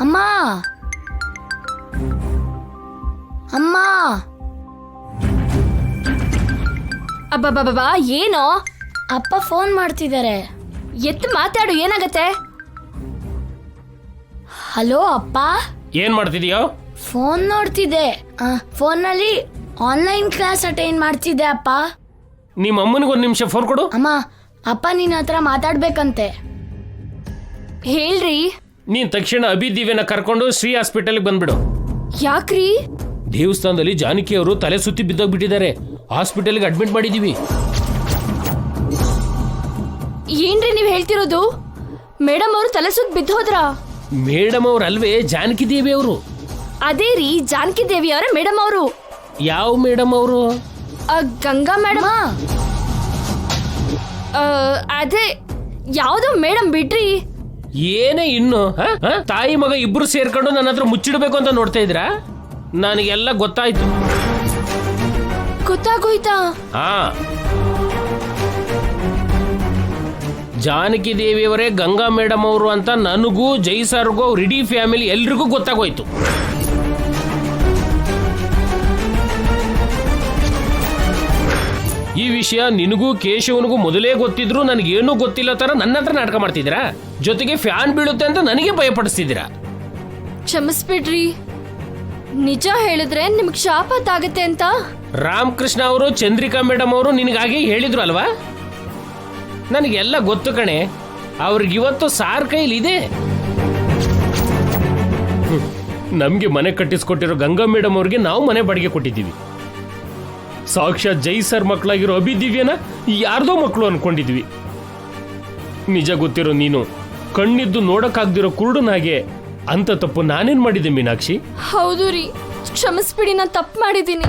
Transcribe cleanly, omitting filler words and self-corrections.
ಅಮ್ಮ ಅಮ್ಮ ಅಬ್ಬಬ್ಬಬ್ಬಾ ಏನೋ? ಅಪ್ಪ ಫೋನ್ ಮಾಡ್ತಿದ್ದಾರೆ. ಎತ್ತು ಮಾತಾಡು, ಏನಾಗತ್ತೆ? ಹಲೋ ಅಪ್ಪ. ಏನ್ ಮಾಡ್ತಿದೀಯೋ? ಫೋನ್ ನೋಡ್ತಿದ್ದೆ. ಫೋನಲ್ಲಿ ಆನ್ಲೈನ್ ಕ್ಲಾಸ್ ಅಟೆಂಡ್ ಮಾಡ್ತಿದ್ದೆ ಅಪ್ಪ. ನಿಮ್ಮ ಅಮ್ಮನಿಗೆ ಒಂದು ನಿಮಿಷ ಫೋನ್ ಕೊಡು. ಅಮ್ಮ, ಅಪ್ಪ ನಿನ್ನ ಹತ್ರ ಮಾತಾಡ್ಬೇಕಂತೆ. ಹೇಳ್ರಿ. ನೀನ್ ತಕ್ಷಣ ಅಭಿದಿವ್ಯನ ಕರ್ಕೊಂಡು ಶ್ರೀ ಹಾಸ್ಪಿಟಲ್ಗೆ ಬಂದ್ಬಿಡು. ಯಾಕ್ರಿ? ದೇವಸ್ಥಾನದಲ್ಲಿ ಜಾನಕಿ ಅವರು ತಲೆ ಸುತ್ತಿ ಬಿದ್ದೋಗ್ಬಿಟ್ಟಿದ್ದಾರೆ. ಹಾಸ್ಪಿಟಲ್ಗೆ ಅಡ್ಮಿಟ್ ಮಾಡಿದೀವಿ. ಏನ್ರಿ ನೀವ್ ಹೇಳ್ತಿರೋದು? ಮೇಡಮ್ ಅವರು ತಲೆ ಸುತ್ತ ಬಿದ್ದೋದ್ರಾ? ಮೇಡಮ್ ಅವ್ರು ಅಲ್ವೇ, ಜಾನಕಿ ದೇವಿ ಅವರು. ಅದೇ ರೀ, ಜಾನಕಿ ದೇವಿ ಅವರ ಮೇಡಮ್ ಅವರು. ಯಾವ ಮೇಡಮ್ ಅವರು? ಗಂಗಾ ಮೇಡಮ್. ಅದೇ ಯಾವ್ದೋ ಮೇಡಮ್ ಬಿಡ್ರಿ. ಏನೇ ಇನ್ನು ತಾಯಿ ಮಗ ಇಬ್ರು ಸೇರ್ಕೊಂಡು ನನ್ನ ಹತ್ರ ಮುಚ್ಚಿಡ್ಬೇಕು ಅಂತ ನೋಡ್ತಾ ಇದ್ರಾ? ನನಗೆಲ್ಲ ಗೊತ್ತಾಯ್ತು. ಗೊತ್ತಾಗೋಯ್ತಾ? ಹಾ, ಜಾನಕಿ ದೇವಿಯವರೇ ಗಂಗಾ ಮೇಡಮ್ ಅವರು ಅಂತ ನನಗೂ ಜೈಸರ್ಗೂ ಅವ್ರ ಇಡೀ ಫ್ಯಾಮಿಲಿ ಎಲ್ರಿಗೂ ಗೊತ್ತಾಗೋಯ್ತು. ಈ ವಿಷಯ ನಿನಗೂ ಕೇಶವನಿಗೂ ಮೊದಲೇ ಗೊತ್ತಿದ್ರು ನನಗೇನೂ ಗೊತ್ತಿಲ್ಲ ತರ ನನ್ನ ಹತ್ರ ನಾಟಕ ಮಾಡ್ತಿದ್ದೀರಾ. ಜೊತೆಗೆ ಫ್ಯಾನ್ ಬೀಳುತ್ತೆ ಅಂತ ನನಗೆ ಭಯಪಡಿಸ್ತಿದ್ದೀರಾ. ಕ್ಷಮಿಸ್ಬಿಡ್ರಿ, ನಿಜ ಹೇಳಿದ್ರೆ ನಿಮ್ಗೆ ಶಾಪತ್ತಾಗತ್ತೆ ಅಂತ. ರಾಮಕೃಷ್ಣ ಅವರು ಚಂದ್ರಿಕಾ ಮೇಡಮ್ ಅವರು ನಿನಗಾಗೆ ಹೇಳಿದ್ರು ಅಲ್ವಾ? ನನಗೆಲ್ಲ ಗೊತ್ತು ಕಣೆ. ಅವ್ರಿಗಿವತ್ತು ಸಾರ್ ಕೈಲಿದೆ. ನಮ್ಗೆ ಮನೆ ಕಟ್ಟಿಸ್ಕೊಟ್ಟಿರೋ ಗಂಗಾ ಮೇಡಮ್ ಅವ್ರಿಗೆ ನಾವು ಮನೆ ಬಾಡಿಗೆ ಕೊಟ್ಟಿದ್ದೀವಿ. ಸಾಕ್ಷಾತ್ ಜೈ ಸರ್ ಮಕ್ಕಳಾಗಿರೋ ಅಭಿದಿವ್ಯನ ಯಾರ್ದೋ ಮಕ್ಕಳು ಅನ್ಕೊಂಡಿದ್ವಿ. ನಿಜ ಗೊತ್ತಿರೋ ನೀನು ಕಣ್ಣಿದ್ದು ನೋಡಕ್ಕಾಗ್ದಿರೋ ಕುರುಡನಾಗೆ ಅಂತ ತಪ್ಪು ನಾನೇನ್ ಮಾಡಿದ್ದೆ ಮೀನಾಕ್ಷಿ? ಹೌದು ರೀ, ಕ್ಷಮಿಸ್ಬಿಡಿ, ನಾನು ತಪ್ಪು ಮಾಡಿದ್ದೀನಿ.